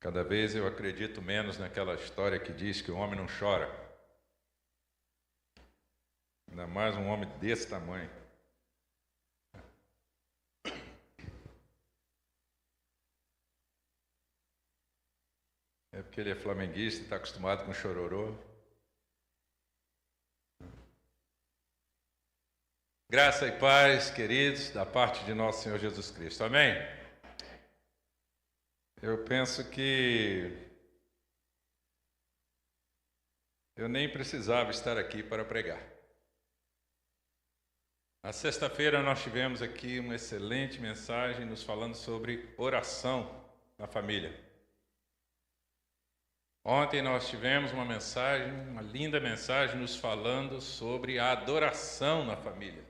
Cada vez eu acredito menos naquela história que diz que o homem não chora. Ainda mais um homem desse tamanho. É porque ele é flamenguista e está acostumado com chororô. Graça e paz, queridos, da parte de nosso Senhor Jesus Cristo. Amém? Eu penso que eu nem precisava estar aqui para pregar. Na sexta-feira nós tivemos aqui uma excelente mensagem nos falando sobre oração na família. Ontem nós tivemos uma mensagem, uma linda mensagem nos falando sobre a adoração na família.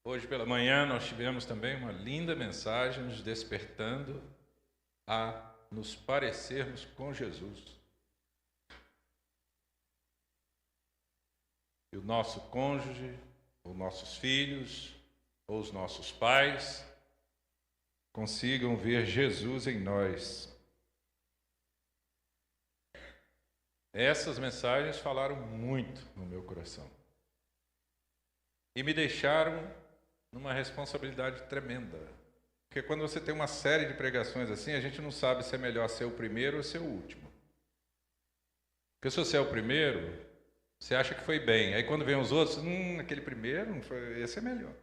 Hoje pela manhã nós tivemos também uma linda mensagem nos despertando a nos parecermos com Jesus. E o nosso cônjuge, os nossos filhos, ou os nossos pais, consigam ver Jesus em nós. Essas mensagens falaram muito no meu coração. E me deixaram numa responsabilidade tremenda. Porque quando você tem uma série de pregações assim, a gente não sabe se é melhor ser o primeiro ou ser o último. Porque se você é o primeiro, você acha que foi bem. Aí quando vem os outros, aquele primeiro não foi, esse é melhor.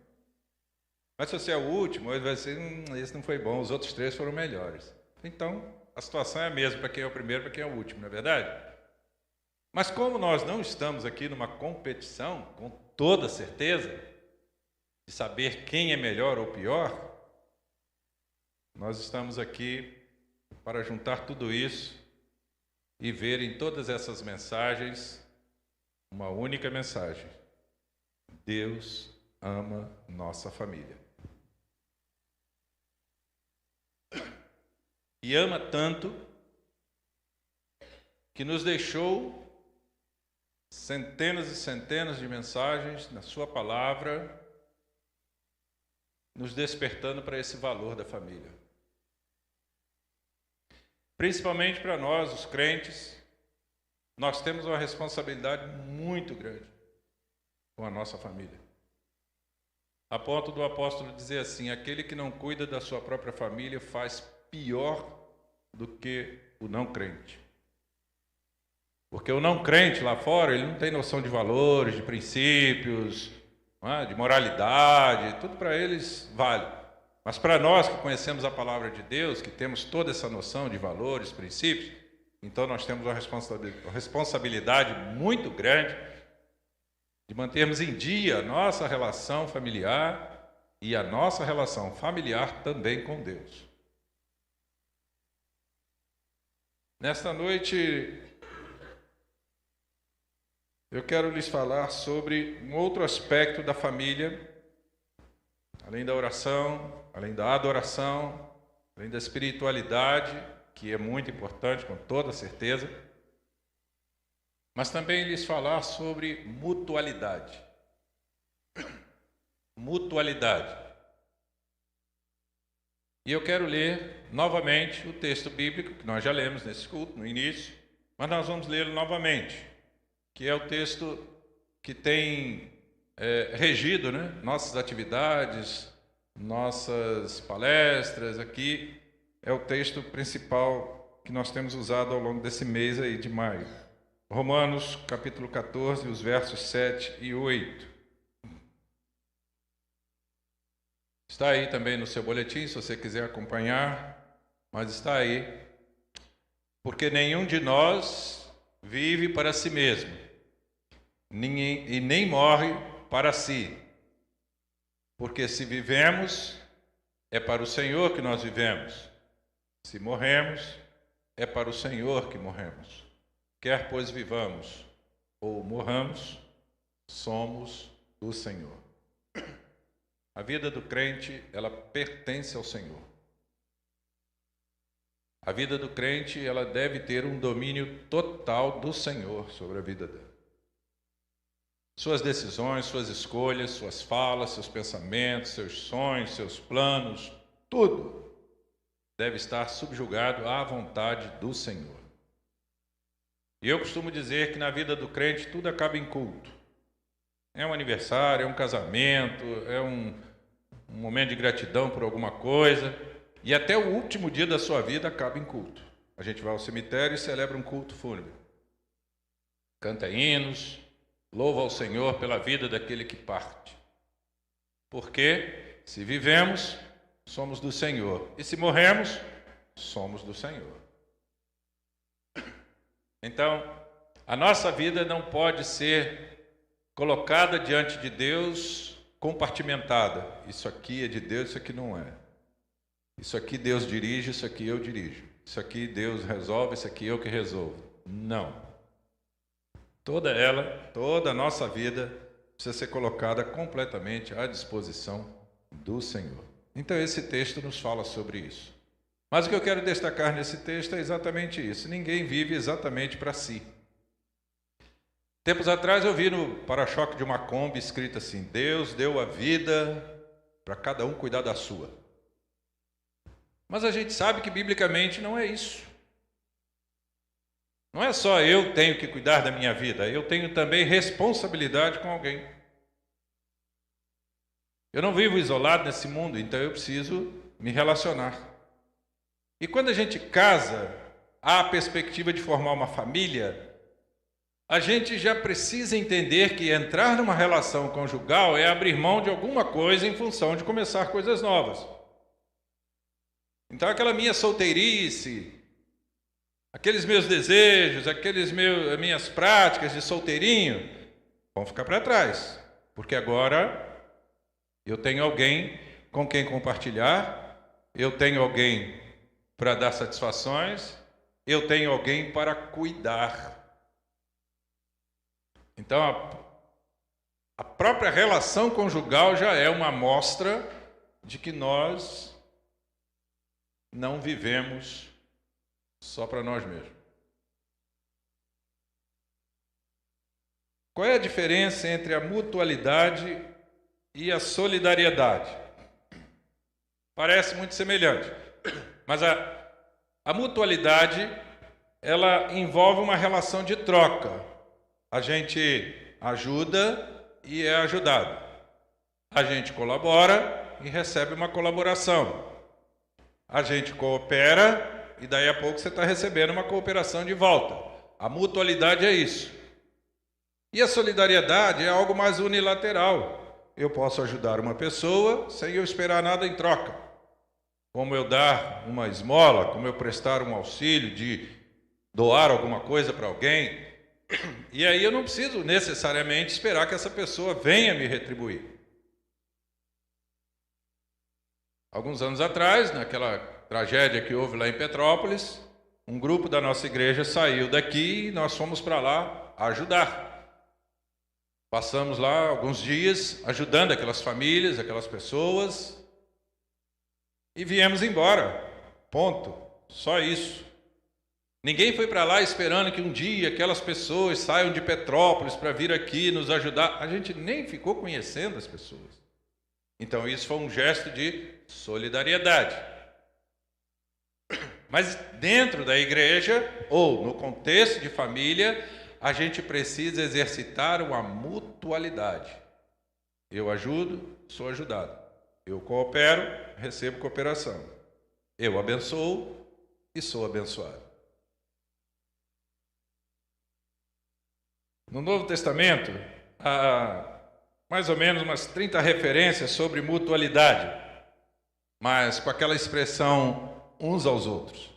Mas se você é o último, vai ser, esse não foi bom, os outros três foram melhores. Então, a situação é a mesma para quem é o primeiro e para quem é o último, não é verdade? Mas como nós não estamos aqui numa competição, com toda certeza, de saber quem é melhor ou pior, nós estamos aqui para juntar tudo isso e ver em todas essas mensagens uma única mensagem: Deus ama nossa família. E ama tanto que nos deixou centenas e centenas de mensagens na sua palavra, nos despertando para esse valor da família. Principalmente para nós, os crentes, nós temos uma responsabilidade muito grande com a nossa família. A ponto do apóstolo dizer assim: aquele que não cuida da sua própria família faz pior do que o não crente. Porque o não crente lá fora, ele não tem noção de valores, de princípios, de moralidade, tudo para eles vale. Mas para nós que conhecemos a palavra de Deus, que temos toda essa noção de valores, princípios, então nós temos uma responsabilidade muito grande de mantermos em dia a nossa relação familiar e a nossa relação familiar também com Deus. Nesta noite, eu quero lhes falar sobre um outro aspecto da família, além da oração, além da adoração, além da espiritualidade, que é muito importante, com toda certeza, mas também lhes falar sobre mutualidade. Mutualidade. E eu quero ler novamente o texto bíblico, que nós já lemos nesse culto, no início, mas nós vamos lê-lo novamente, que é o texto que tem regido, nossas atividades, nossas palestras aqui. É o texto principal que nós temos usado ao longo desse mês aí de maio. Romanos, capítulo 14, os versos 7 e 8. Está aí também no seu boletim, se você quiser acompanhar, mas está aí. Porque nenhum de nós vive para si mesmo, e nem morre para si. Porque se vivemos, é para o Senhor que nós vivemos. Se morremos, é para o Senhor que morremos. Quer pois vivamos ou morramos, somos do Senhor. A vida do crente, ela pertence ao Senhor. A vida do crente, ela deve ter um domínio total do Senhor sobre a vida dela. Suas decisões, suas escolhas, suas falas, seus pensamentos, seus sonhos, seus planos, tudo deve estar subjugado à vontade do Senhor. E eu costumo dizer que na vida do crente tudo acaba em culto. É um aniversário, é um casamento, é um momento de gratidão por alguma coisa, e até o último dia da sua vida acaba em culto. A gente vai ao cemitério e celebra um culto fúnebre. Canta hinos, louva ao Senhor pela vida daquele que parte. Porque se vivemos, somos do Senhor, e se morremos, somos do Senhor. Então, a nossa vida não pode ser colocada diante de Deus compartimentada. Isso aqui é de Deus, isso aqui não é. Isso aqui Deus dirige, isso aqui eu dirijo. Isso aqui Deus resolve, isso aqui eu que resolvo. Não. Toda a nossa vida precisa ser colocada completamente à disposição do Senhor. Então esse texto nos fala sobre isso. Mas o que eu quero destacar nesse texto é exatamente isso. Ninguém vive exatamente para si. Tempos atrás eu vi no para-choque de uma Kombi escrito assim: Deus deu a vida para cada um cuidar da sua. Mas a gente sabe que biblicamente não é isso. Não é só eu tenho que cuidar da minha vida, eu tenho também responsabilidade com alguém. Eu não vivo isolado nesse mundo, então eu preciso me relacionar. E quando a gente casa, há a perspectiva de formar uma família, a gente já precisa entender que entrar numa relação conjugal é abrir mão de alguma coisa em função de começar coisas novas. Então aquela minha solteirice, aqueles meus desejos, minhas práticas de solteirinho, vão ficar para trás. Porque agora eu tenho alguém com quem compartilhar, eu tenho alguém para dar satisfações, eu tenho alguém para cuidar. Então, a própria relação conjugal já é uma amostra de que nós não vivemos só para nós mesmos. Qual é a diferença entre a mutualidade e a solidariedade? Parece muito semelhante. Mas a mutualidade, ela envolve uma relação de troca. A gente ajuda e é ajudado. A gente colabora e recebe uma colaboração. A gente coopera e daí a pouco você está recebendo uma cooperação de volta. A mutualidade é isso. E a solidariedade é algo mais unilateral. Eu posso ajudar uma pessoa sem eu esperar nada em troca. Como eu dar uma esmola, como eu prestar um auxílio, de doar alguma coisa para alguém. E aí eu não preciso necessariamente esperar que essa pessoa venha me retribuir. Alguns anos atrás, naquela tragédia que houve lá em Petrópolis, um grupo da nossa igreja saiu daqui e nós fomos para lá ajudar. Passamos lá alguns dias ajudando aquelas famílias, aquelas pessoas, e viemos embora. Ponto. Só isso. Ninguém foi para lá esperando que um dia aquelas pessoas saiam de Petrópolis para vir aqui nos ajudar. A gente nem ficou conhecendo as pessoas. Então isso foi um gesto de solidariedade. Mas dentro da igreja, ou no contexto de família, a gente precisa exercitar uma mutualidade. Eu ajudo, sou ajudado. Eu coopero, recebo cooperação. Eu abençoo e sou abençoado. No Novo Testamento, há mais ou menos umas 30 referências sobre mutualidade, mas com aquela expressão uns aos outros.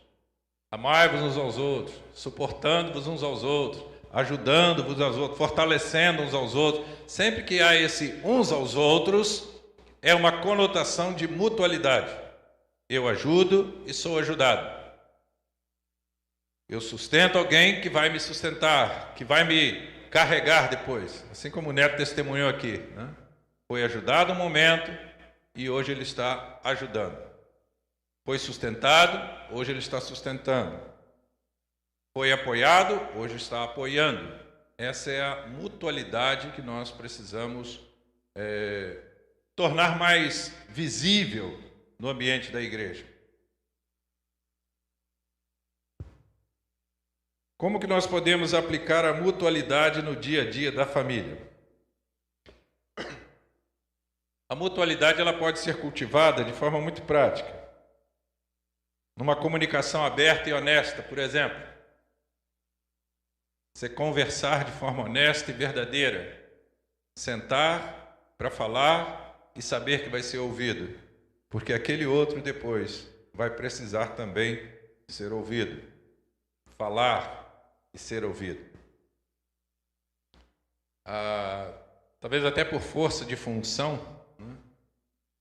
Amai-vos uns aos outros, suportando-vos uns aos outros, ajudando-vos aos outros, fortalecendo uns aos outros. Sempre que há esse uns aos outros, é uma conotação de mutualidade. Eu ajudo e sou ajudado. Eu sustento alguém que vai me sustentar, que vai me carregar depois. Assim como o Neto testemunhou aqui, né? Foi ajudado um momento e hoje ele está ajudando. Foi sustentado, hoje ele está sustentando. Foi apoiado, hoje está apoiando. Essa é a mutualidade que nós precisamos tornar mais visível no ambiente da igreja. Como que nós podemos aplicar a mutualidade no dia a dia da família? A mutualidade ela pode ser cultivada de forma muito prática. Numa comunicação aberta e honesta, por exemplo. Você conversar de forma honesta e verdadeira. Sentar para falar e saber que vai ser ouvido. Porque aquele outro depois vai precisar também ser ouvido. Falar e ser ouvido. Talvez até por força de função, né?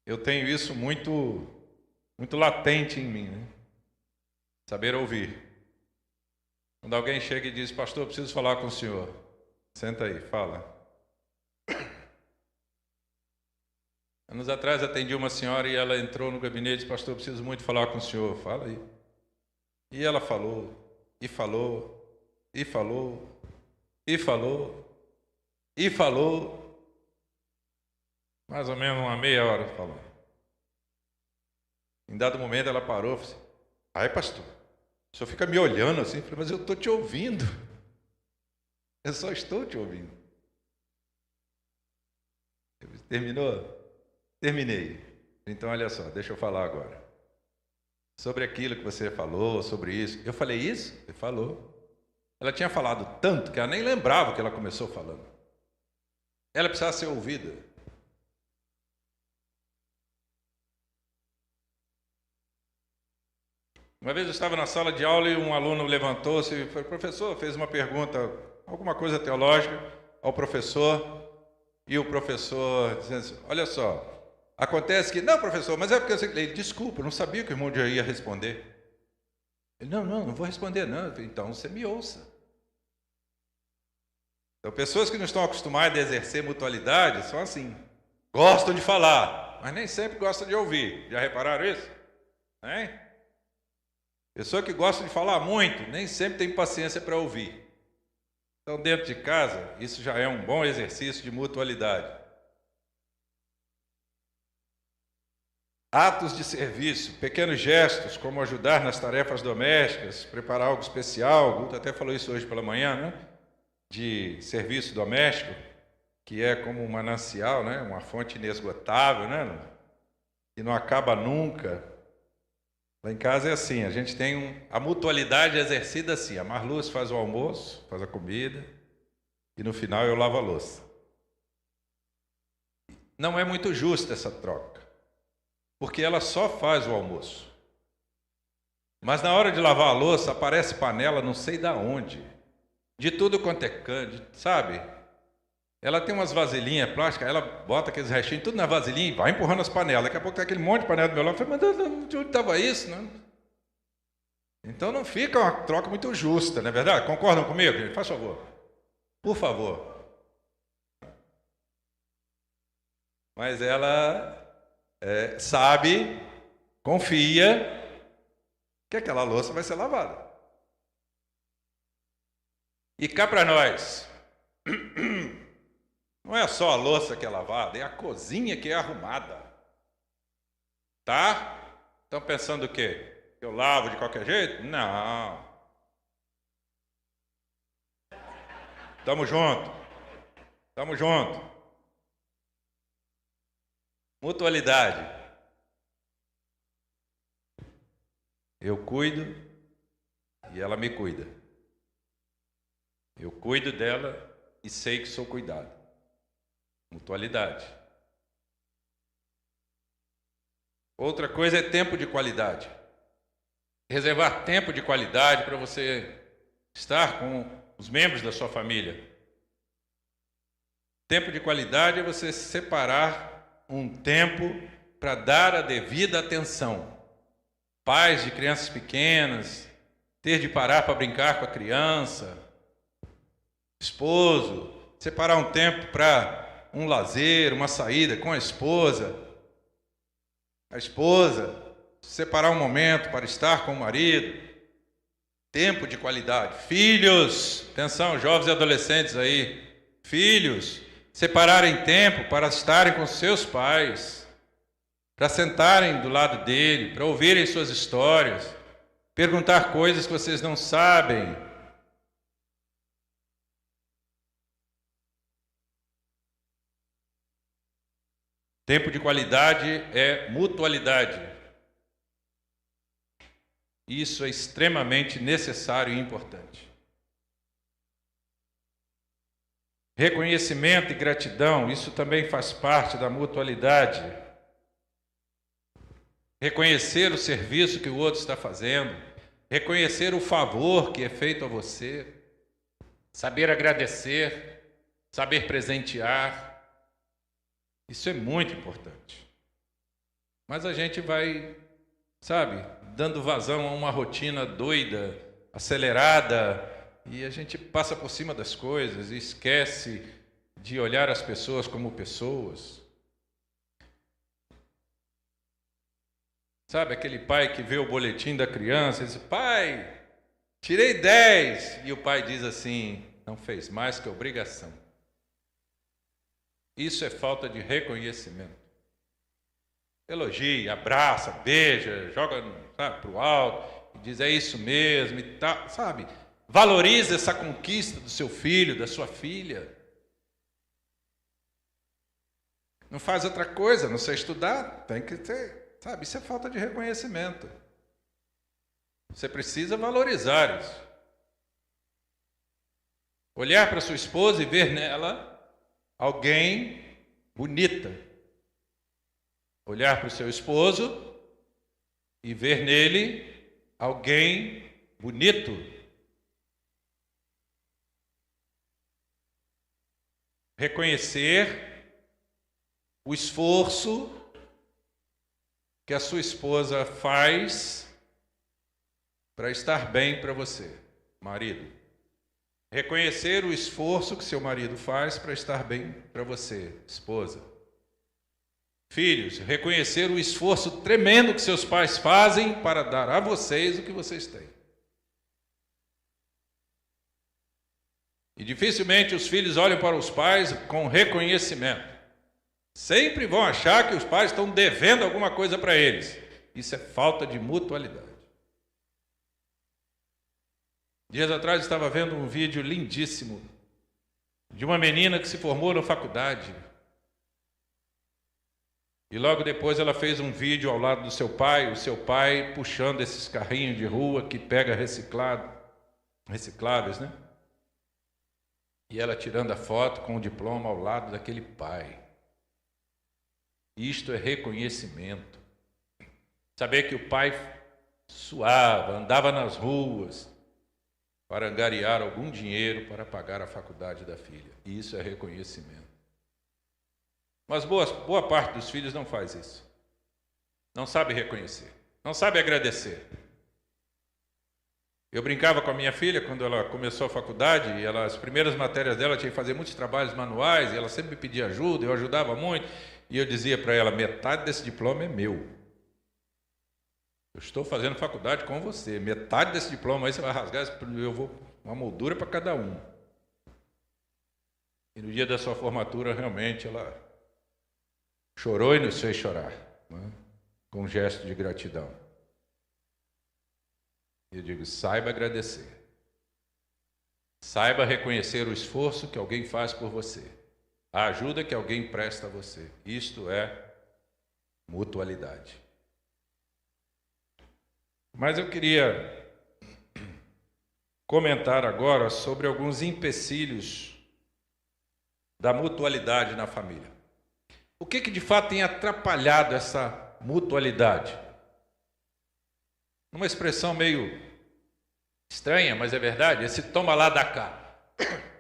Eu tenho isso muito latente em mim, né? Saber ouvir. Quando alguém chega e diz, pastor, eu preciso falar com o senhor. Senta aí, fala. Anos atrás atendi uma senhora e ela entrou no gabinete e disse, pastor, eu preciso muito falar com o senhor. Fala aí. E ela falou, e falou, e falou, e falou, e falou. Mais ou menos uma meia hora falando. Em dado momento ela parou e falou assim, ai pastor, o senhor fica me olhando assim, eu falei, mas eu estou te ouvindo. Eu só estou te ouvindo. Terminou? Terminei. Então olha só, deixa eu falar agora. Sobre aquilo que você falou, sobre isso. Eu falei isso? Ele falou. Ela tinha falado tanto que ela nem lembrava o que ela começou falando. Ela precisava ser ouvida. Uma vez eu estava na sala de aula e um aluno levantou-se e falou, professor, fez uma pergunta, alguma coisa teológica ao professor, e o professor dizendo assim, olha só, acontece que, não professor, mas é porque eu sei que... Ele, desculpa, eu não sabia que o irmão já ia responder. Ele, não vou responder não. Eu falei, então você me ouça. Então, pessoas que não estão acostumadas a exercer mutualidade são assim, gostam de falar, mas nem sempre gostam de ouvir. Já repararam isso? Hein? Pessoa que gosta de falar muito, nem sempre tem paciência para ouvir. Então, dentro de casa, isso já é um bom exercício de mutualidade. Atos de serviço, pequenos gestos, como ajudar nas tarefas domésticas, preparar algo especial. O Guto até falou isso hoje pela manhã, né? De serviço doméstico, que é como um manancial, né? Uma fonte inesgotável, né? Que não acaba nunca. Lá em casa é assim, a gente tem a mutualidade exercida assim. A Marluz faz o almoço, faz a comida, e no final eu lavo a louça. Não é muito justa essa troca, porque ela só faz o almoço. Mas na hora de lavar a louça, aparece panela não sei da onde, de tudo quanto é canto, sabe? Ela tem umas vasilhinhas plásticas, ela bota aqueles restinhos tudo na vasilhinha e vai empurrando as panelas. Daqui a pouco tem aquele monte de panela do meu lado. Eu falei, mas de onde estava isso? Não? Então não fica uma troca muito justa, não é verdade? Concordam comigo, gente? Faz favor. Por favor. Mas ela sabe, confia que aquela louça vai ser lavada. E cá para nós, não é só a louça que é lavada, é a cozinha que é arrumada. Tá? Estão pensando o quê? Que eu lavo de qualquer jeito? Não. Tamo junto. Tamo junto. Mutualidade. Eu cuido e ela me cuida. Eu cuido dela e sei que sou cuidado. Mutualidade. Outra coisa é tempo de qualidade. Reservar tempo de qualidade para você estar com os membros da sua família. Tempo de qualidade é você separar um tempo para dar a devida atenção. Pais de crianças pequenas, ter de parar para brincar com a criança. Esposo, separar um tempo para um lazer, uma saída com a esposa. A esposa, separar um momento para estar com o marido. Tempo de qualidade. Filhos, atenção, jovens e adolescentes aí. Filhos, separarem tempo para estarem com seus pais, para sentarem do lado dele, para ouvirem suas histórias, perguntar coisas que vocês não sabem. Tempo de qualidade é mutualidade. Isso é extremamente necessário e importante. Reconhecimento e gratidão, isso também faz parte da mutualidade. Reconhecer o serviço que o outro está fazendo, reconhecer o favor que é feito a você, saber agradecer, saber presentear. Isso é muito importante. Mas a gente vai, dando vazão a uma rotina doida, acelerada, e a gente passa por cima das coisas e esquece de olhar as pessoas como pessoas. Sabe aquele pai que vê o boletim da criança e diz: pai, tirei 10. E o pai diz assim: não fez mais que obrigação. Isso é falta de reconhecimento. Elogia, abraça, beija, joga para o alto, e diz: é isso mesmo e tal, sabe? Valoriza essa conquista do seu filho, da sua filha. Não faz outra coisa, não sei estudar, tem que ter, isso é falta de reconhecimento. Você precisa valorizar isso. Olhar para sua esposa e ver nela alguém bonita. Olhar para o seu esposo e ver nele alguém bonito. Reconhecer o esforço que a sua esposa faz para estar bem para você, marido. Reconhecer o esforço que seu marido faz para estar bem para você, esposa. Filhos, reconhecer o esforço tremendo que seus pais fazem para dar a vocês o que vocês têm. E dificilmente os filhos olham para os pais com reconhecimento. Sempre vão achar que os pais estão devendo alguma coisa para eles. Isso é falta de mutualidade. Dias atrás estava vendo um vídeo lindíssimo de uma menina que se formou na faculdade. E logo depois ela fez um vídeo ao lado do seu pai, o seu pai puxando esses carrinhos de rua que pega recicláveis, né? E ela tirando a foto com o diploma ao lado daquele pai. Isto é reconhecimento. Saber que o pai suava, andava nas ruas para angariar algum dinheiro para pagar a faculdade da filha. Isso é reconhecimento. Mas boa parte dos filhos não faz isso. Não sabe reconhecer, não sabe agradecer. Eu brincava com a minha filha quando ela começou a faculdade, e as primeiras matérias dela tinha que fazer muitos trabalhos manuais, e ela sempre me pedia ajuda, eu ajudava muito, e eu dizia para ela: metade desse diploma é meu. Eu estou fazendo faculdade com você, metade desse diploma aí você vai rasgar, eu vou uma moldura para cada um. E no dia da sua formatura, realmente, ela chorou e nos fez chorar, né? Com um gesto de gratidão. Eu digo: saiba agradecer. Saiba reconhecer o esforço que alguém faz por você, a ajuda que alguém presta a você. Isto é mutualidade. Mas eu queria comentar agora sobre alguns empecilhos da mutualidade na família. O que de fato tem atrapalhado essa mutualidade? Uma expressão meio estranha, mas é verdade, esse toma lá da cá,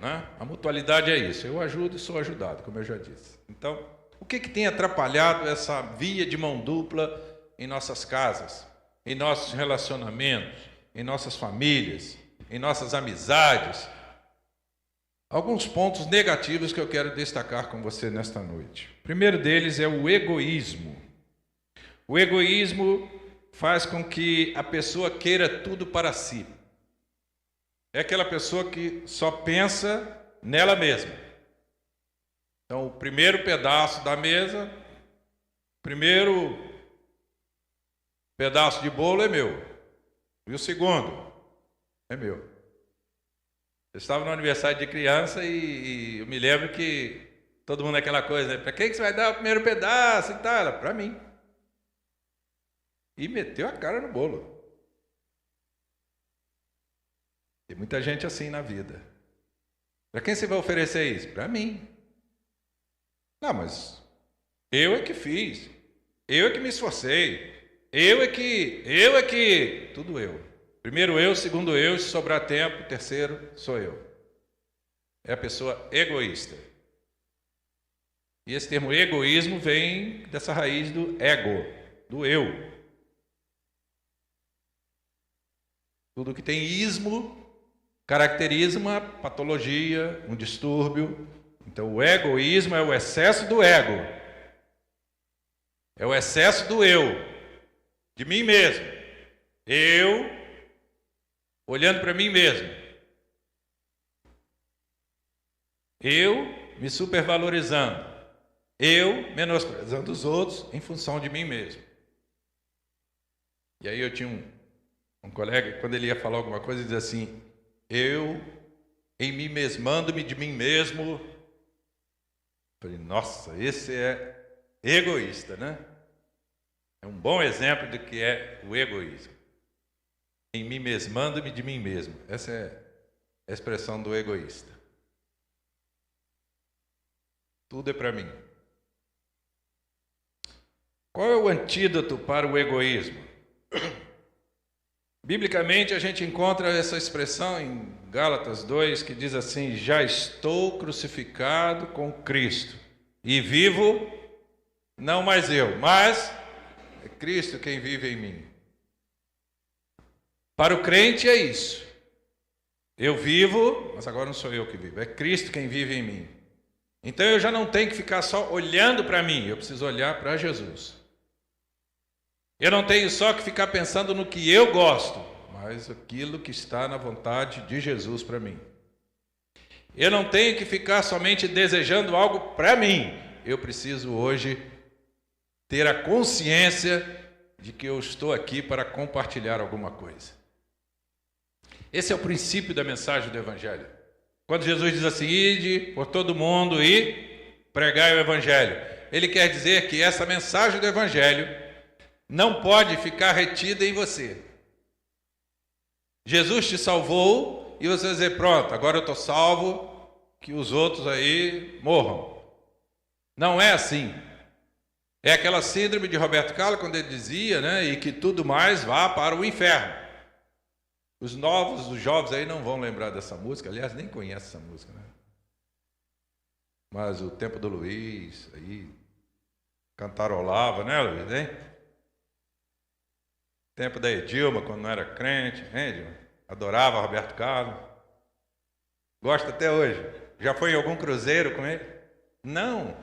né? A mutualidade é isso, eu ajudo e sou ajudado, como eu já disse. Então, o que tem atrapalhado essa via de mão dupla em nossas casas, em nossos relacionamentos, em nossas famílias, em nossas amizades? Alguns pontos negativos que eu quero destacar com você nesta noite. O primeiro deles é o egoísmo. O egoísmo faz com que a pessoa queira tudo para si. É aquela pessoa que só pensa nela mesma. Então, o primeiro pedaço da mesa, o primeiro pedaço de bolo é meu. E o segundo é meu. Eu estava no aniversário de criança e eu me lembro que Todo mundo aquela coisa, né? Para quem que você vai dar o primeiro pedaço e tal? Ela, para mim. E meteu a cara no bolo. Tem muita gente assim na vida. Para quem você vai oferecer isso? Para mim. Não, mas eu é que fiz. Eu é que me esforcei. Eu é que. Tudo eu. Primeiro eu, segundo eu, se sobrar tempo, terceiro sou eu. É a pessoa egoísta. E esse termo egoísmo vem dessa raiz do ego, do eu. Tudo que tem ismo caracteriza uma patologia, um distúrbio. Então o egoísmo é o excesso do ego. É o excesso do eu, de mim mesmo. Eu olhando para mim mesmo. Eu me supervalorizando. Eu menosprezando os outros em função de mim mesmo. E aí eu tinha um colega, quando ele ia falar alguma coisa, ele dizia assim: eu, em mim mesmando-me de mim mesmo. Eu falei, nossa, esse é egoísta, né? É um bom exemplo do que é o egoísmo. Em mim mesmando-me de mim mesmo. Essa é a expressão do egoísta. Tudo é para mim. Qual é o antídoto para o egoísmo? Biblicamente, a gente encontra essa expressão em Gálatas 2, que diz assim: já estou crucificado com Cristo, e vivo, não mais eu, mas é Cristo quem vive em mim. Para o crente é isso. Eu vivo, mas agora não sou eu que vivo, é Cristo quem vive em mim. Então eu já não tenho que ficar só olhando para mim, eu preciso olhar para Jesus. Eu não tenho só que ficar pensando no que eu gosto, mas aquilo que está na vontade de Jesus para mim. Eu não tenho que ficar somente desejando algo para mim. Eu preciso hoje ter a consciência de que eu estou aqui para compartilhar alguma coisa. Esse é o princípio da mensagem do Evangelho. Quando Jesus diz assim: ide por todo mundo e pregai o Evangelho, ele quer dizer que essa mensagem do Evangelho não pode ficar retida em você. Jesus te salvou e você vai dizer: pronto, agora eu estou salvo, que os outros aí morram. Não é assim. É aquela síndrome de Roberto Carlos, quando ele dizia, né, e que tudo mais vá para o inferno. Os novos, os jovens aí não vão lembrar dessa música, aliás, nem conhecem essa música, né? Mas o tempo do Luiz, aí, cantarolava, né, Luiz, hein? Tempo da Edilma, quando não era crente, hein, Edilma? Adorava Roberto Carlos. Gosta até hoje. Já foi em algum cruzeiro com ele? Não.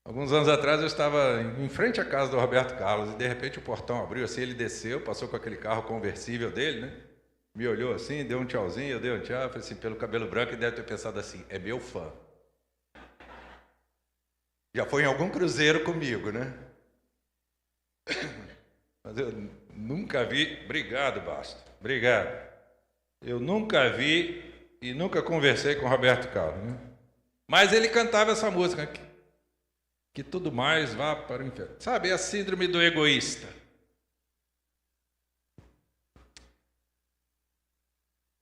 Alguns anos atrás eu estava em frente à casa do Roberto Carlos e de repente o portão abriu assim, ele desceu, passou com aquele carro conversível dele, né? Me olhou assim, deu um tchauzinho, eu dei um tchau, falei assim, pelo cabelo branco, ele deve ter pensado assim: é meu fã. Já foi em algum cruzeiro comigo, né? Mas eu nunca vi. Obrigado, Basta. Obrigado. Eu nunca vi e nunca conversei com o Roberto Carlos, né? Mas ele cantava essa música, que tudo mais vá para o inferno. Sabe, é a síndrome do egoísta.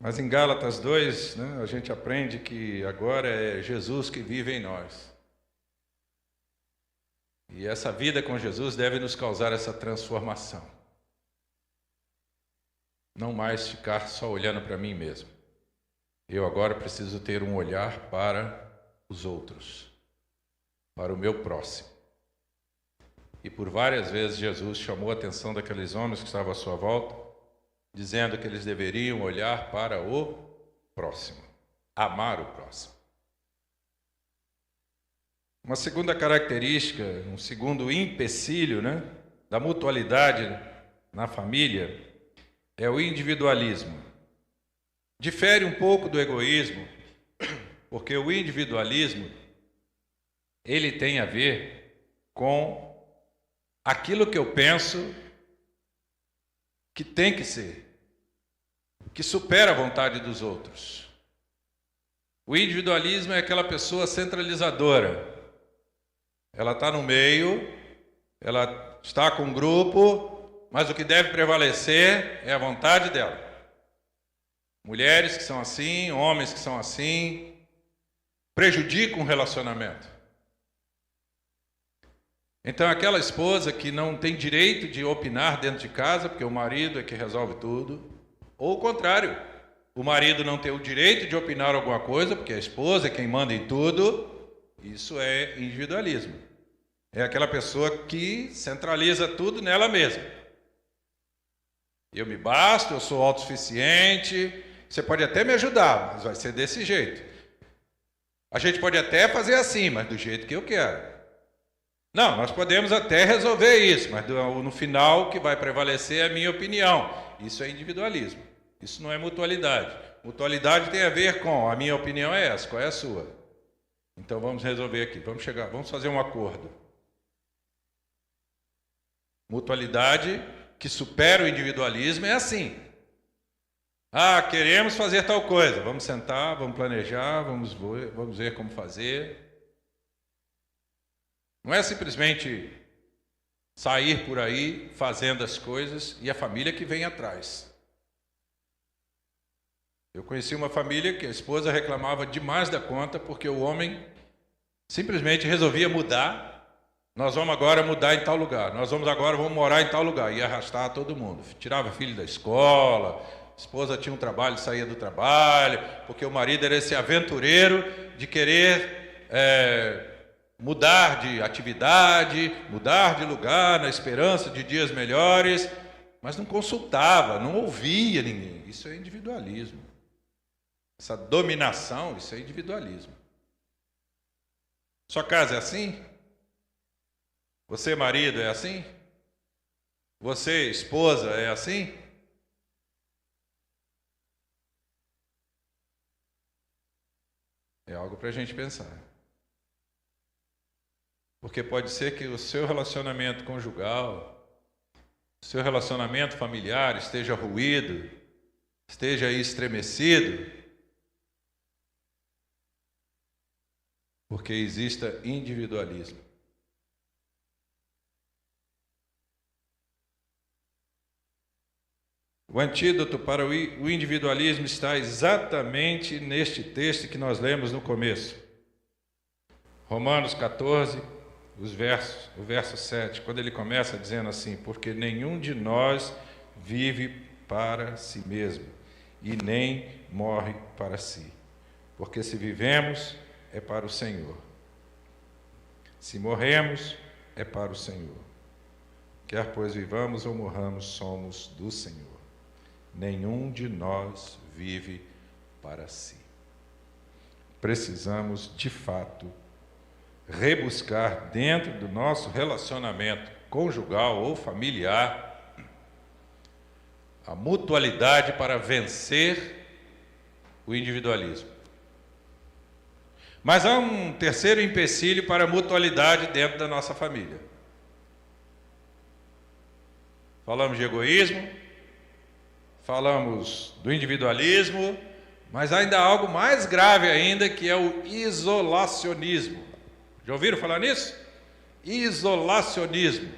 Mas em Gálatas 2, né, a gente aprende que agora é Jesus que vive em nós. E essa vida com Jesus deve nos causar essa transformação. Não mais ficar só olhando para mim mesmo. Eu agora preciso ter um olhar para os outros, para o meu próximo. E por várias vezes Jesus chamou a atenção daqueles homens que estavam à sua volta, dizendo que eles deveriam olhar para o próximo, amar o próximo. Uma segunda característica, um segundo empecilho, né, da mutualidade na família é o individualismo. Difere um pouco do egoísmo, porque o individualismo ele tem a ver com aquilo que eu penso que tem que ser, que supera a vontade dos outros. O individualismo é aquela pessoa centralizadora. Ela está no meio, ela está com um grupo, mas o que deve prevalecer é a vontade dela. Mulheres que são assim, homens que são assim, prejudicam o relacionamento. Então, aquela esposa que não tem direito de opinar dentro de casa, porque o marido é que resolve tudo, ou o contrário, o marido não tem o direito de opinar alguma coisa, porque a esposa é quem manda em tudo, isso é individualismo. É aquela pessoa que centraliza tudo nela mesma. Eu me basto, eu sou autossuficiente, você pode até me ajudar, mas vai ser desse jeito. A gente pode até fazer assim, mas do jeito que eu quero. Não, nós podemos até resolver isso, mas no final o que vai prevalecer é a minha opinião. Isso é individualismo. Isso não é mutualidade. Mutualidade tem a ver com a minha opinião é essa, qual é a sua? Então vamos resolver aqui, vamos fazer um acordo. Mutualidade que supera o individualismo é assim. Queremos fazer tal coisa, vamos sentar, vamos planejar, vamos ver como fazer. Não é simplesmente sair por aí fazendo as coisas e a família que vem atrás. Eu conheci uma família que a esposa reclamava demais da conta porque o homem simplesmente resolvia mudar. Nós vamos agora mudar em tal lugar, vamos morar em tal lugar. E arrastar todo mundo. Tirava filho da escola, a esposa tinha um trabalho, saía do trabalho, porque o marido era esse aventureiro de querer mudar de atividade, mudar de lugar, na esperança de dias melhores, mas não consultava, não ouvia ninguém. Isso é individualismo. Essa dominação, isso é individualismo. Sua casa é assim? Você, marido, é assim? Você, esposa, é assim? É algo para a gente pensar. Porque pode ser que o seu relacionamento conjugal, o seu relacionamento familiar esteja ruído, esteja aí estremecido, porque exista individualismo. O antídoto para o individualismo está exatamente neste texto que nós lemos no começo. Romanos 14, o verso 7, quando ele começa dizendo assim: porque nenhum de nós vive para si mesmo, e nem morre para si. Porque se vivemos, é para o Senhor. Se morremos, é para o Senhor. Quer pois vivamos ou morramos, somos do Senhor. Nenhum de nós vive para si. Precisamos, de fato, rebuscar dentro do nosso relacionamento conjugal ou familiar a mutualidade para vencer o individualismo. Mas há um terceiro empecilho para a mutualidade dentro da nossa família. Falamos de egoísmo, falamos do individualismo, mas ainda há algo mais grave ainda, que é o isolacionismo. Já ouviram falar nisso? Isolacionismo.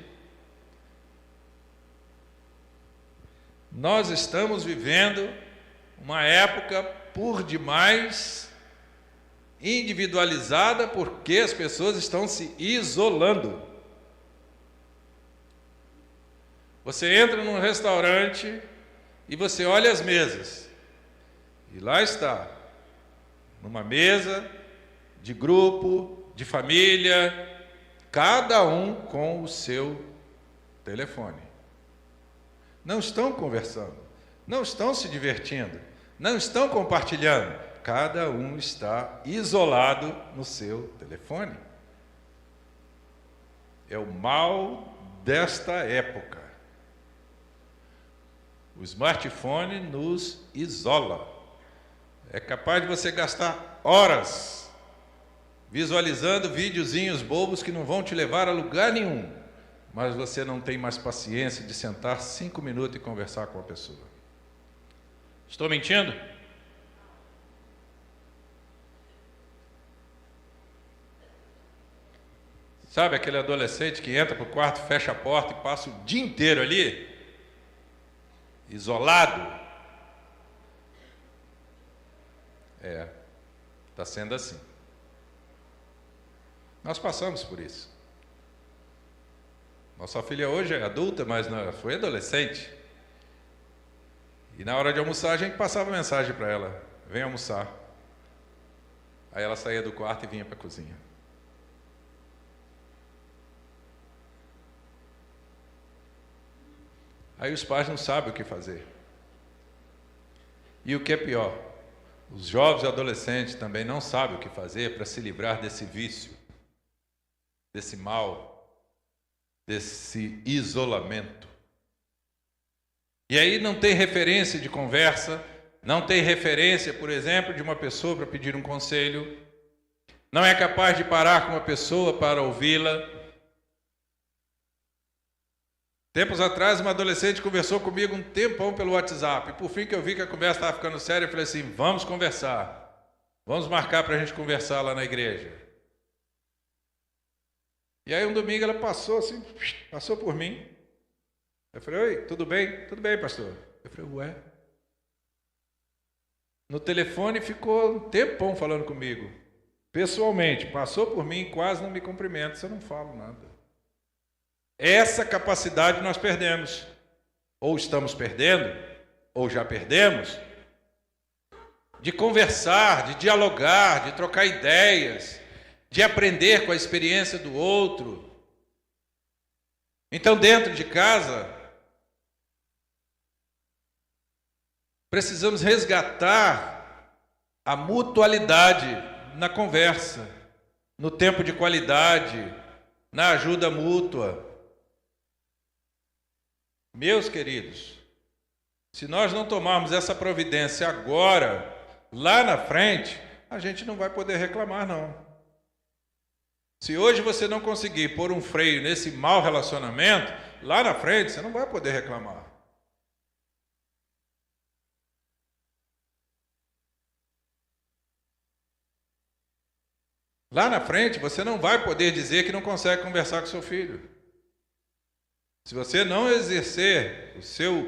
Nós estamos vivendo uma época por demais individualizada, porque as pessoas estão se isolando. Você entra num restaurante e você olha as mesas, e lá está, numa mesa de grupo, de família, cada um com o seu telefone. Não estão conversando, não estão se divertindo, não estão compartilhando. Cada um está isolado no seu telefone. É o mal desta época. O smartphone nos isola. É capaz de você gastar horas visualizando videozinhos bobos que não vão te levar a lugar nenhum, mas você não tem mais paciência de sentar 5 minutos e conversar com a pessoa. Estou mentindo? Sabe aquele adolescente que entra para o quarto, fecha a porta e passa o dia inteiro ali, isolado? Está sendo assim. Nós passamos por isso. Nossa filha hoje é adulta, mas não, foi adolescente. E na hora de almoçar a gente passava mensagem para ela: vem almoçar. Aí ela saía do quarto e vinha para a cozinha. Aí os pais não sabem o que fazer. E o que é pior, os jovens e adolescentes também não sabem o que fazer para se livrar desse vício, desse mal, desse isolamento. E aí não tem referência de conversa, não tem referência, por exemplo, de uma pessoa para pedir um conselho, não é capaz de parar com uma pessoa para ouvi-la. Tempos atrás, uma adolescente conversou comigo um tempão pelo WhatsApp. E por fim que eu vi que a conversa estava ficando séria, eu falei assim: vamos conversar. Vamos marcar para a gente conversar lá na igreja. E aí um domingo ela passou assim, passou por mim. Eu falei: oi, tudo bem? Tudo bem, pastor. Eu falei: ué. No telefone ficou um tempão falando comigo. Pessoalmente, passou por mim, quase não me cumprimenta, se eu não falo nada. Essa capacidade nós perdemos. Ou estamos perdendo, ou já perdemos, de conversar, de dialogar, de trocar ideias, de aprender com a experiência do outro. Então, dentro de casa, precisamos resgatar a mutualidade na conversa, no tempo de qualidade, na ajuda mútua. Meus queridos, se nós não tomarmos essa providência agora, lá na frente, a gente não vai poder reclamar, não. Se hoje você não conseguir pôr um freio nesse mau relacionamento, lá na frente você não vai poder reclamar. Lá na frente você não vai poder dizer que não consegue conversar com seu filho. Se você não exercer o seu,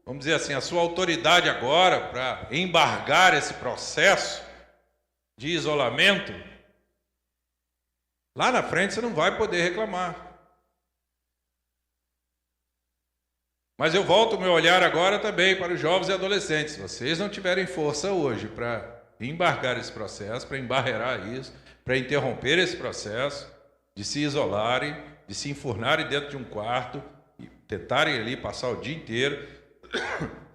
vamos dizer assim, a sua autoridade agora para embargar esse processo de isolamento, lá na frente você não vai poder reclamar. Mas eu volto o meu olhar agora também para os jovens e adolescentes. Se vocês não tiverem força hoje para embargar esse processo, para embarrear isso, para interromper esse processo, de se isolarem, de se enfurnarem dentro de um quarto, tentarem ali passar o dia inteiro,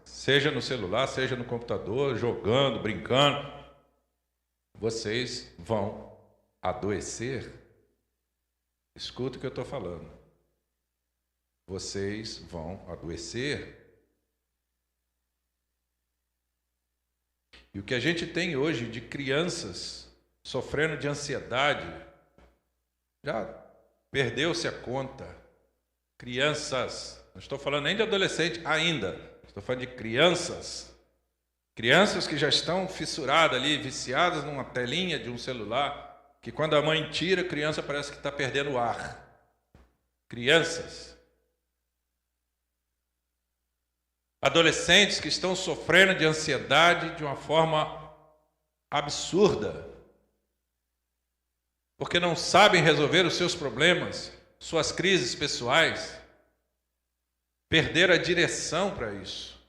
seja no celular, seja no computador, jogando, brincando, vocês vão adoecer. Escuta o que eu estou falando. Vocês vão adoecer. E o que a gente tem hoje de crianças sofrendo de ansiedade, já perdeu-se a conta. Crianças, não estou falando nem de adolescente ainda, estou falando de crianças. Crianças que já estão fissuradas ali, viciadas numa telinha de um celular, que quando a mãe tira, a criança parece que está perdendo o ar. Crianças. Adolescentes que estão sofrendo de ansiedade de uma forma absurda, porque não sabem resolver os seus problemas, suas crises pessoais, perderam a direção para isso.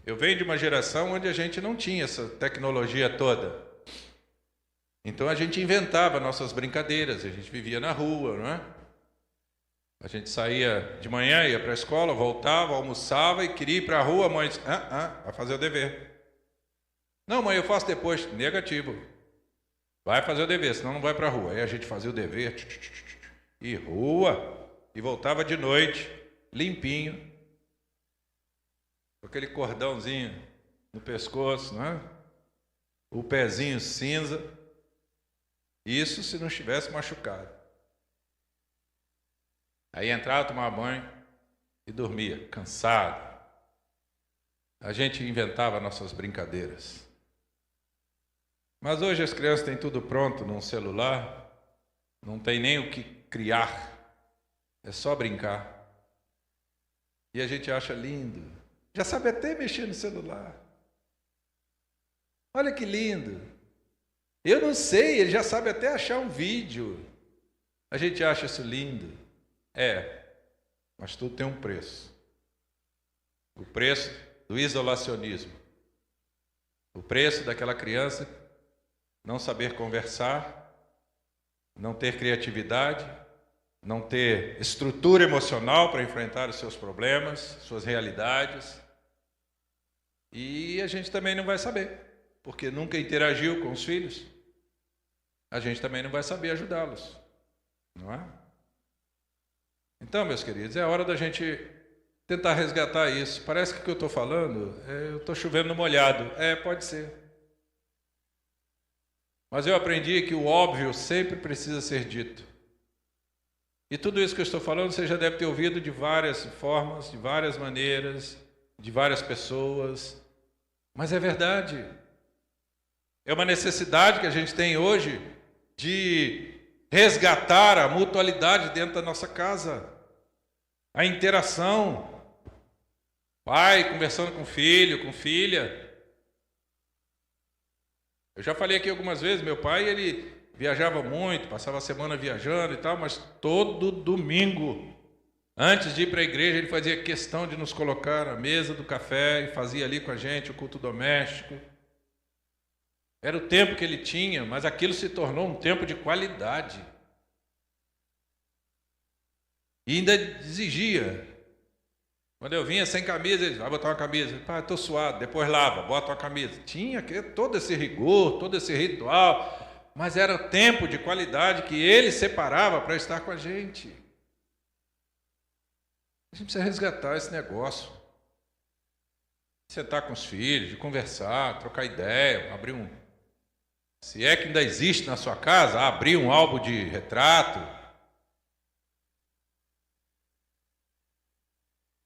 Eu venho de uma geração onde a gente não tinha essa tecnologia toda. Então a gente inventava nossas brincadeiras, a gente vivia na rua, não é? A gente saía de manhã, ia para a escola, voltava, almoçava e queria ir para a rua, a mãe disse: vai fazer o dever. Não, mãe, eu faço depois. Negativo. Vai fazer o dever, senão não vai para a rua. Aí a gente fazia o dever, e rua, e voltava de noite, limpinho, com aquele cordãozinho no pescoço, não é? O pezinho cinza. Isso se não estivesse machucado. Aí entrava, tomava banho e dormia, cansado. A gente inventava nossas brincadeiras. Mas hoje as crianças têm tudo pronto num celular, não tem nem o que criar, é só brincar. E a gente acha lindo, já sabe até mexer no celular. Olha que lindo. Eu não sei, ele já sabe até achar um vídeo. A gente acha isso lindo. Mas tudo tem um preço. O preço do isolacionismo. O preço daquela criança não saber conversar, não ter criatividade, não ter estrutura emocional para enfrentar os seus problemas, suas realidades. E a gente também não vai saber, porque nunca interagiu com os filhos. A gente também não vai saber ajudá-los, não é? Então, meus queridos, é hora da gente tentar resgatar isso. Parece que o que eu estou falando, eu estou chovendo no molhado. Pode ser. Mas eu aprendi que o óbvio sempre precisa ser dito. E tudo isso que eu estou falando, você já deve ter ouvido de várias formas, de várias maneiras, de várias pessoas. Mas é verdade. É uma necessidade que a gente tem hoje de resgatar a mutualidade dentro da nossa casa. A interação. Pai conversando com filho, com filha. Eu já falei aqui algumas vezes, meu pai, ele viajava muito, passava a semana viajando e tal, mas todo domingo, antes de ir para a igreja, ele fazia questão de nos colocar à mesa do café e fazia ali com a gente o culto doméstico. Era o tempo que ele tinha, mas aquilo se tornou um tempo de qualidade. E ainda exigia. Quando eu vinha sem camisa, ele vai botar uma camisa. Pai, estou suado. Depois lava, bota uma camisa. Tinha todo esse rigor, todo esse ritual. Mas era o tempo de qualidade que ele separava para estar com a gente. A gente precisa resgatar esse negócio. Sentar com os filhos, de conversar, trocar ideia, abrir um... Se é que ainda existe na sua casa, abrir um álbum de retrato.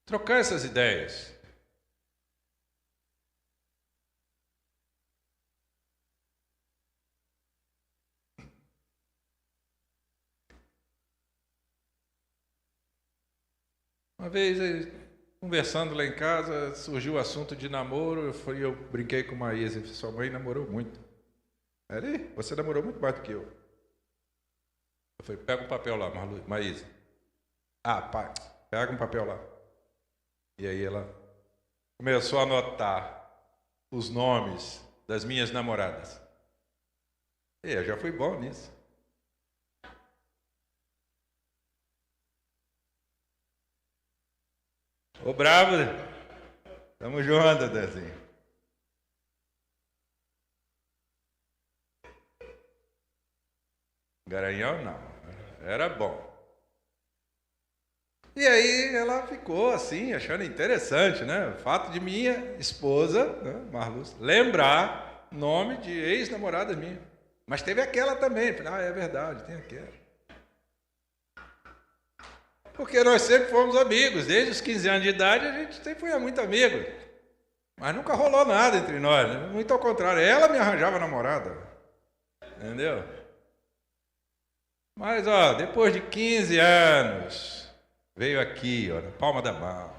Trocar essas ideias. Uma vez, conversando lá em casa, surgiu o assunto de namoro. Eu brinquei com a Maísa. Sua mãe namorou muito. Ele, você namorou muito mais do que eu. Eu falei, pega um papel lá, Maísa. Pai, pega um papel lá. E aí ela começou a anotar os nomes das minhas namoradas. E eu já fui bom nisso. Ô bravo, tamo junto, Dezinho. Garanhão não, era bom. E aí ela ficou assim, achando interessante, né? O fato de minha esposa, né, Marluz, lembrar nome de ex-namorada minha. Mas teve aquela também. É verdade, tem aquela. Porque nós sempre fomos amigos. Desde os 15 anos de idade, a gente sempre foi muito amigo. Mas nunca rolou nada entre nós. Né? Muito ao contrário, ela me arranjava namorada. Entendeu? Mas, depois de 15 anos... Veio aqui, na palma da mão.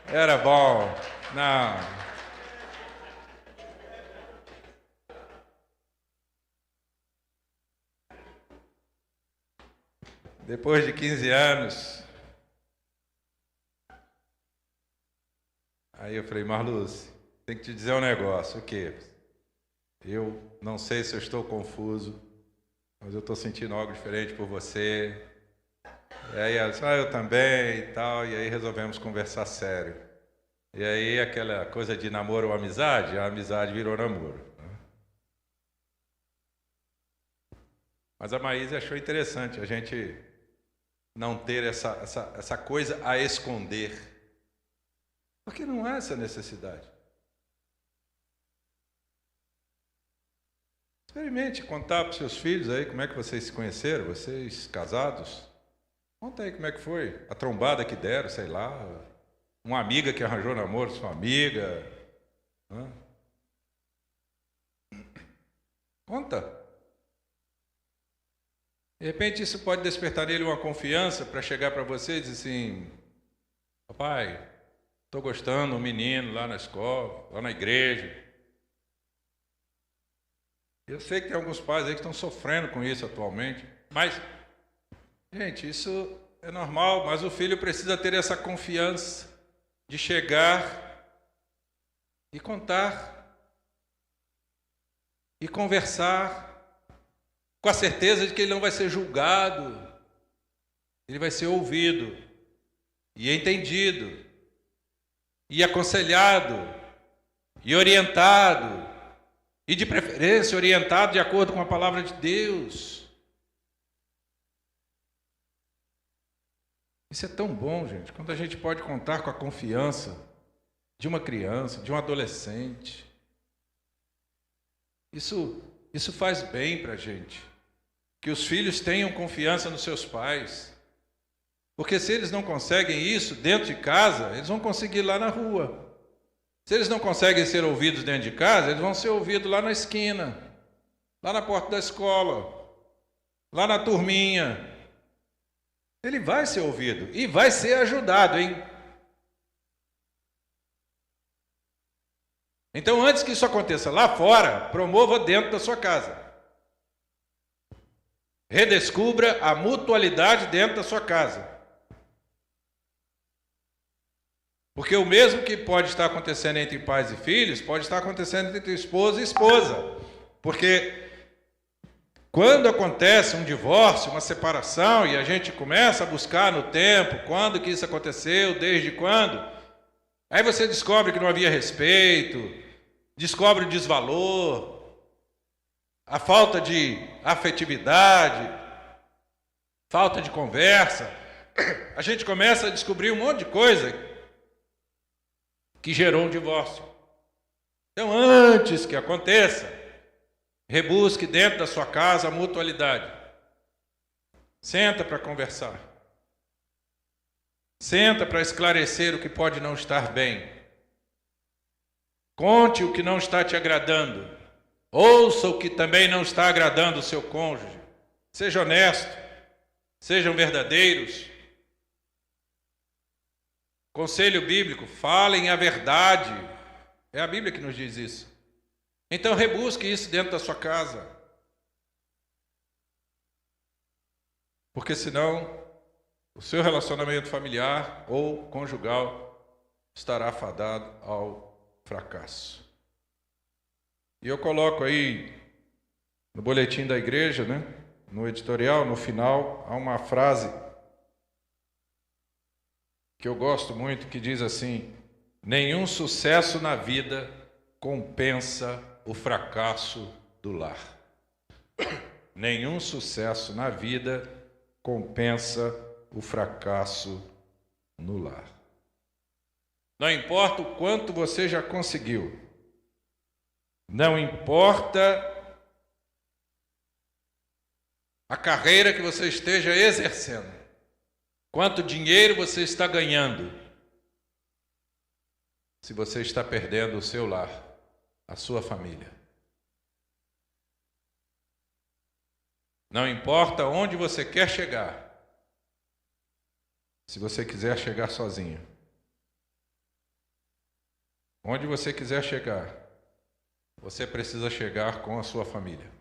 Era bom. Não. Depois de 15 anos. Aí eu falei, Marluce, tem que te dizer um negócio. O quê? Eu não sei se eu estou confuso. Mas eu estou sentindo algo diferente por você. E aí ela disse, eu também e tal. E aí resolvemos conversar sério. E aí aquela coisa de namoro ou amizade, a amizade virou namoro. Mas a Maísa achou interessante a gente não ter essa coisa a esconder. Porque não há essa necessidade. Experimente contar para os seus filhos aí como é que vocês se conheceram, vocês casados. Conta aí como é que foi, a trombada que deram, sei lá. uma amiga que arranjou namoro, sua amiga. Conta. De repente isso pode despertar nele uma confiança para chegar para você e dizer assim: papai, estou gostando do menino lá na escola, lá na igreja. Eu sei que tem alguns pais aí que estão sofrendo com isso atualmente, mas, gente, isso é normal, mas o filho precisa ter essa confiança de chegar e contar e conversar com a certeza de que ele não vai ser julgado, ele vai ser ouvido e entendido e aconselhado e orientado e de preferência orientado de acordo com a palavra de Deus. Isso é tão bom, gente, quando a gente pode contar com a confiança de uma criança, de um adolescente. Isso faz bem para a gente. Que os filhos tenham confiança nos seus pais. Porque se eles não conseguem isso dentro de casa, eles vão conseguir lá na rua. Se eles não conseguem ser ouvidos dentro de casa, eles vão ser ouvidos lá na esquina, lá na porta da escola, lá na turminha. Ele vai ser ouvido e vai ser ajudado, hein? Então, antes que isso aconteça lá fora, promova dentro da sua casa. Redescubra a mutualidade dentro da sua casa. Porque o mesmo que pode estar acontecendo entre pais e filhos, pode estar acontecendo entre esposa e esposa. Porque quando acontece um divórcio, uma separação, e a gente começa a buscar no tempo, quando que isso aconteceu, desde quando, aí você descobre que não havia respeito, descobre o desvalor, a falta de afetividade, falta de conversa. A gente começa a descobrir um monte de coisa que gerou um divórcio. Então, antes que aconteça, rebusque dentro da sua casa a mutualidade. Senta para conversar. Senta para esclarecer o que pode não estar bem. Conte o que não está te agradando. Ouça o que também não está agradando o seu cônjuge. Seja honesto. Sejam verdadeiros. Conselho bíblico, falem a verdade. É a Bíblia que nos diz isso. Então rebusque isso dentro da sua casa. Porque senão o seu relacionamento familiar ou conjugal estará fadado ao fracasso. E eu coloco aí no boletim da igreja, né, no editorial, no final, há uma frase que eu gosto muito, que diz assim: nenhum sucesso na vida compensa o fracasso do lar. Nenhum sucesso na vida compensa o fracasso no lar. Não importa o quanto você já conseguiu, não importa a carreira que você esteja exercendo, quanto dinheiro você está ganhando, se você está perdendo o seu lar, a sua família. Não importa onde você quer chegar, se você quiser chegar sozinho. Onde você quiser chegar, você precisa chegar com a sua família.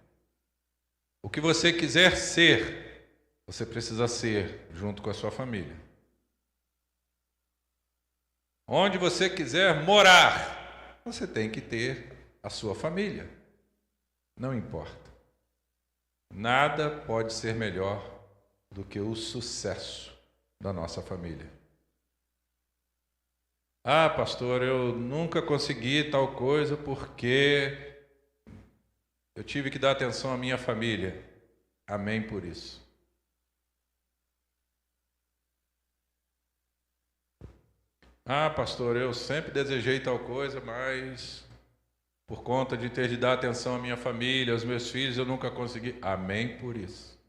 O que você quiser ser, você precisa ser junto com a sua família. Onde você quiser morar, você tem que ter a sua família. Não importa. Nada pode ser melhor do que o sucesso da nossa família. Ah, pastor, eu nunca consegui tal coisa porque eu tive que dar atenção à minha família. Amém por isso. Ah, pastor, eu sempre desejei tal coisa, mas por conta de ter de dar atenção à minha família, aos meus filhos, eu nunca consegui. Amém por isso.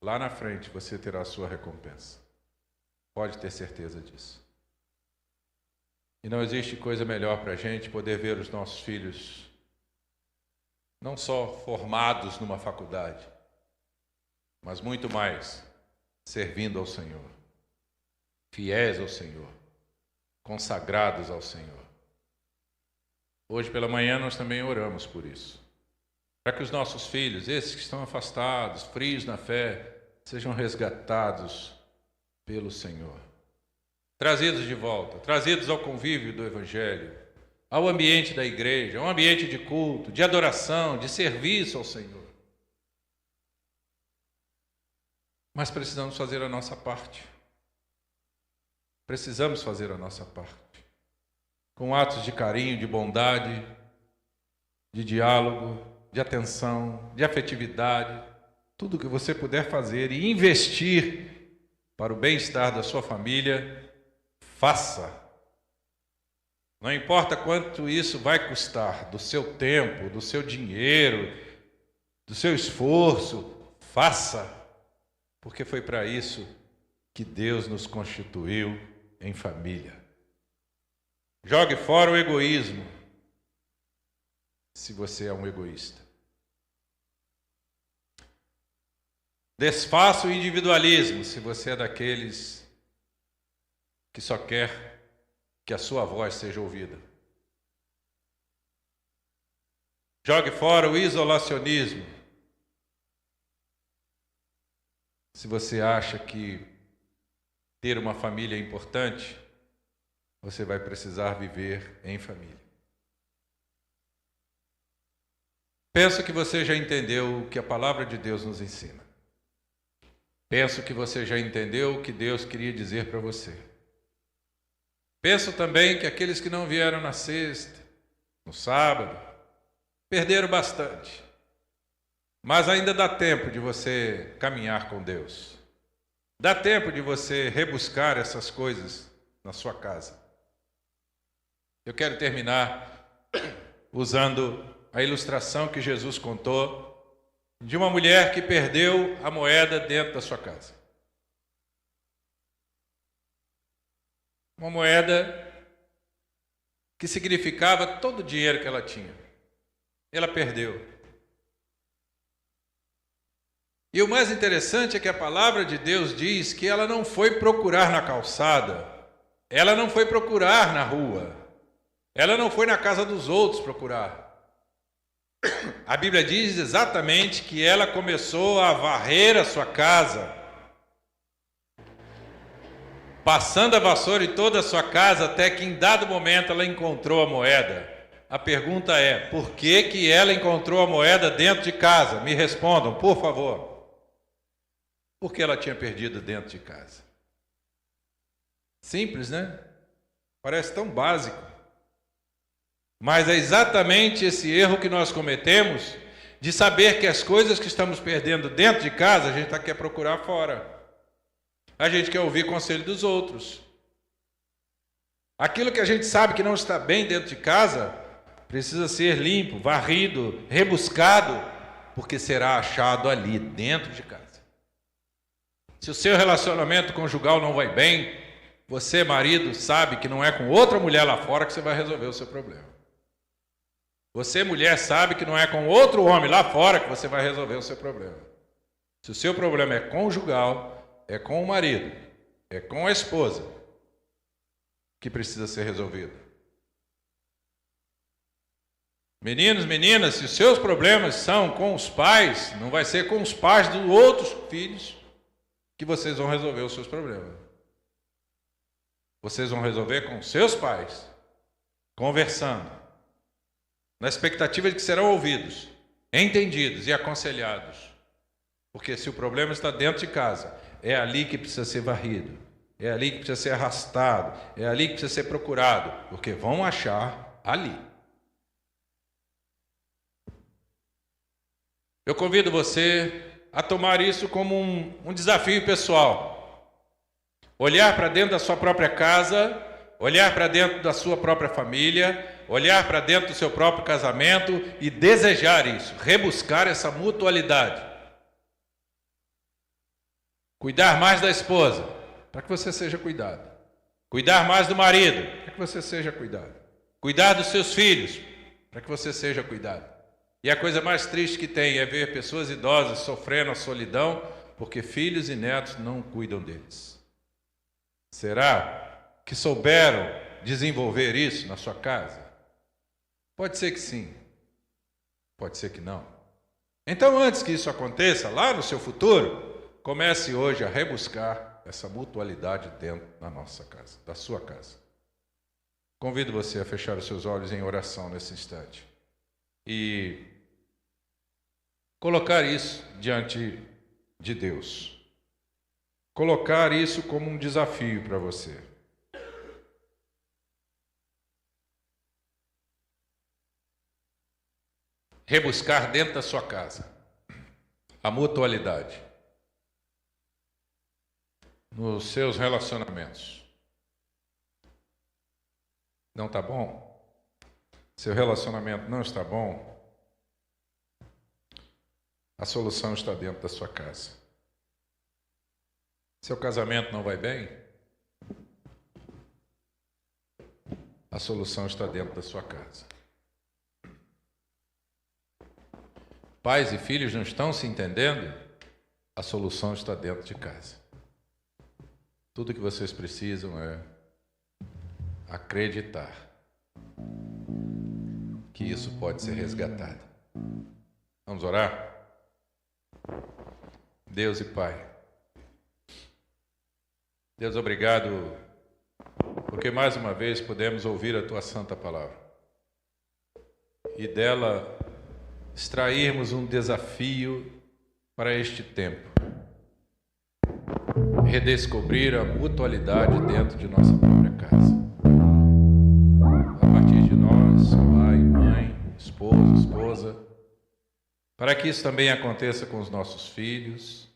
Lá na frente você terá a sua recompensa. Pode ter certeza disso. E não existe coisa melhor para a gente poder ver os nossos filhos não só formados numa faculdade, mas muito mais servindo ao Senhor, fiéis ao Senhor, consagrados ao Senhor. Hoje pela manhã nós também oramos por isso, para que os nossos filhos, esses que estão afastados, frios na fé, sejam resgatados pelo Senhor, trazidos de volta, trazidos ao convívio do Evangelho, ao ambiente da igreja, ao ambiente de culto, de adoração, de serviço ao Senhor. Mas precisamos fazer a nossa parte. Precisamos fazer a nossa parte. Com atos de carinho, de bondade, de diálogo, de atenção, de afetividade, tudo que você puder fazer e investir para o bem-estar da sua família, faça. Não importa quanto isso vai custar, do seu tempo, do seu dinheiro, do seu esforço, faça, porque foi para isso que Deus nos constituiu em família. Jogue fora o egoísmo, se você é um egoísta. Desfaça o individualismo, se você é daqueles que só quer que a sua voz seja ouvida. Jogue fora o isolacionismo, se você acha que ter uma família é importante, você vai precisar viver em família. Penso que você já entendeu o que a palavra de Deus nos ensina. Penso que você já entendeu o que Deus queria dizer para você. Penso também que aqueles que não vieram na sexta, no sábado, perderam bastante. Mas ainda dá tempo de você caminhar com Deus. Dá tempo de você rebuscar essas coisas na sua casa. Eu quero terminar usando a ilustração que Jesus contou de uma mulher que perdeu a moeda dentro da sua casa. Uma moeda que significava todo o dinheiro que ela tinha. Ela perdeu. E o mais interessante é que a palavra de Deus diz que ela não foi procurar na calçada, ela não foi procurar na rua, ela não foi na casa dos outros procurar. A Bíblia diz exatamente que ela começou a varrer a sua casa, passando a vassoura em toda a sua casa, até que em dado momento ela encontrou a moeda. A pergunta é, por que ela encontrou a moeda dentro de casa? Me respondam, por favor. Porque ela tinha perdido dentro de casa. Simples, né? Parece tão básico. Mas é exatamente esse erro que nós cometemos, de saber que as coisas que estamos perdendo dentro de casa, a gente quer procurar fora. A gente quer ouvir conselho dos outros. Aquilo que a gente sabe que não está bem dentro de casa, precisa ser limpo, varrido, rebuscado, porque será achado ali, dentro de casa. Se o seu relacionamento conjugal não vai bem, você, marido, sabe que não é com outra mulher lá fora que você vai resolver o seu problema. Você, mulher, sabe que não é com outro homem lá fora que você vai resolver o seu problema. Se o seu problema é conjugal, é com o marido, é com a esposa que precisa ser resolvido. Meninos, meninas, se os seus problemas são com os pais, não vai ser com os pais dos outros filhos que vocês vão resolver os seus problemas. Vocês vão resolver com seus pais, conversando, na expectativa de que serão ouvidos, entendidos e aconselhados. Porque se o problema está dentro de casa, é ali que precisa ser varrido, é ali que precisa ser arrastado, é ali que precisa ser procurado, porque vão achar ali. Eu convido você a tomar isso como um desafio pessoal. Olhar para dentro da sua própria casa, olhar para dentro da sua própria família, olhar para dentro do seu próprio casamento e desejar isso, rebuscar essa mutualidade. Cuidar mais da esposa, para que você seja cuidado. Cuidar mais do marido, para que você seja cuidado. Cuidar dos seus filhos, para que você seja cuidado. E a coisa mais triste que tem é ver pessoas idosas sofrendo a solidão, porque filhos e netos não cuidam deles. Será que souberam desenvolver isso na sua casa? Pode ser que sim, pode ser que não. Então, antes que isso aconteça, lá no seu futuro, comece hoje a rebuscar essa mutualidade dentro da nossa casa, da sua casa. Convido você a fechar os seus olhos em oração nesse instante e colocar isso diante de Deus. Colocar isso como um desafio para você. Rebuscar dentro da sua casa a mutualidade nos seus relacionamentos. Não está bom? Seu relacionamento não está bom? A solução está dentro da sua casa. Seu casamento não vai bem? A solução está dentro da sua casa. Pais e filhos não estão se entendendo? A solução está dentro de casa. Tudo que vocês precisam é acreditar que isso pode ser resgatado. Vamos orar? Deus e Pai, Deus, obrigado, porque mais uma vez podemos ouvir a Tua Santa Palavra e dela extrairmos um desafio para este tempo. Redescobrir a mutualidade dentro de nossa própria casa. A partir de nós, pai, mãe, esposo, esposa, para que isso também aconteça com os nossos filhos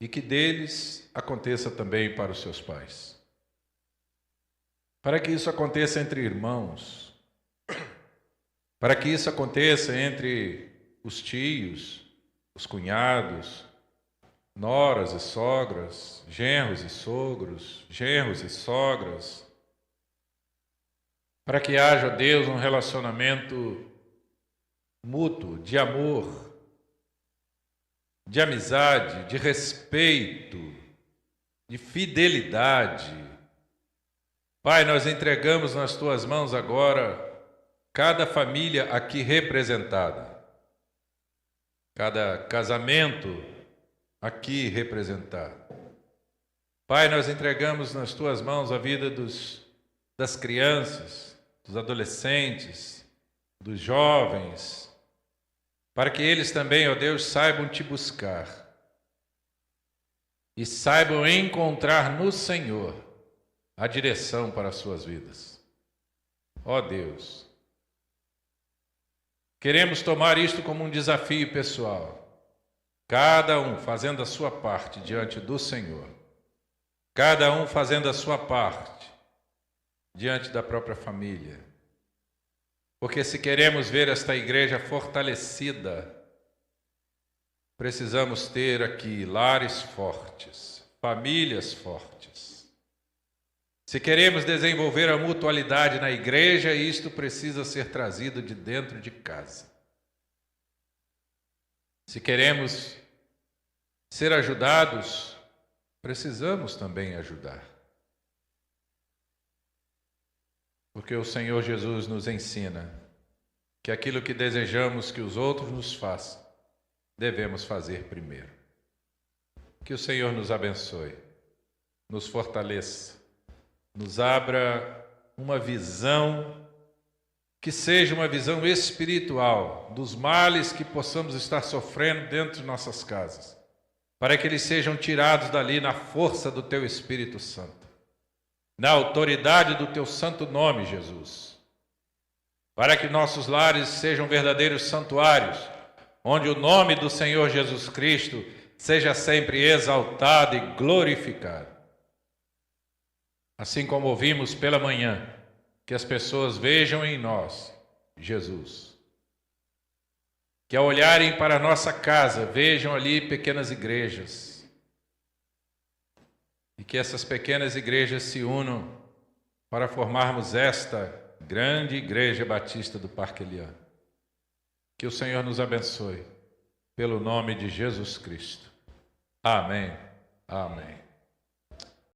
e que deles aconteça também para os seus pais. Para que isso aconteça entre irmãos, para que isso aconteça entre os tios, os cunhados, noras e sogras, genros e sogros, genros e sogras, para que haja, Deus, um relacionamento mútuo, de amor, de amizade, de respeito, de fidelidade. Pai, nós entregamos nas Tuas mãos agora cada família aqui representada, cada casamento aqui representado. Pai, nós entregamos nas Tuas mãos a vida das crianças, dos adolescentes, dos jovens, para que eles também, ó Deus, saibam Te buscar e saibam encontrar no Senhor a direção para as suas vidas. Ó Deus, queremos tomar isto como um desafio pessoal, cada um fazendo a sua parte diante do Senhor, cada um fazendo a sua parte diante da própria família. Porque se queremos ver esta igreja fortalecida, precisamos ter aqui lares fortes, famílias fortes. Se queremos desenvolver a mutualidade na igreja, isto precisa ser trazido de dentro de casa. Se queremos ser ajudados, precisamos também ajudar. Porque o Senhor Jesus nos ensina que aquilo que desejamos que os outros nos façam, devemos fazer primeiro. Que o Senhor nos abençoe, nos fortaleça, nos abra uma visão que seja uma visão espiritual dos males que possamos estar sofrendo dentro de nossas casas, para que eles sejam tirados dali na força do Teu Espírito Santo. Na autoridade do Teu santo nome, Jesus, para que nossos lares sejam verdadeiros santuários, onde o nome do Senhor Jesus Cristo seja sempre exaltado e glorificado. Assim como ouvimos pela manhã, que as pessoas vejam em nós Jesus. Que ao olharem para a nossa casa, vejam ali pequenas igrejas. e que essas pequenas igrejas se unam para formarmos esta grande Igreja Batista do Parque Eliano. Que o Senhor nos abençoe, pelo nome de Jesus Cristo. Amém. Amém.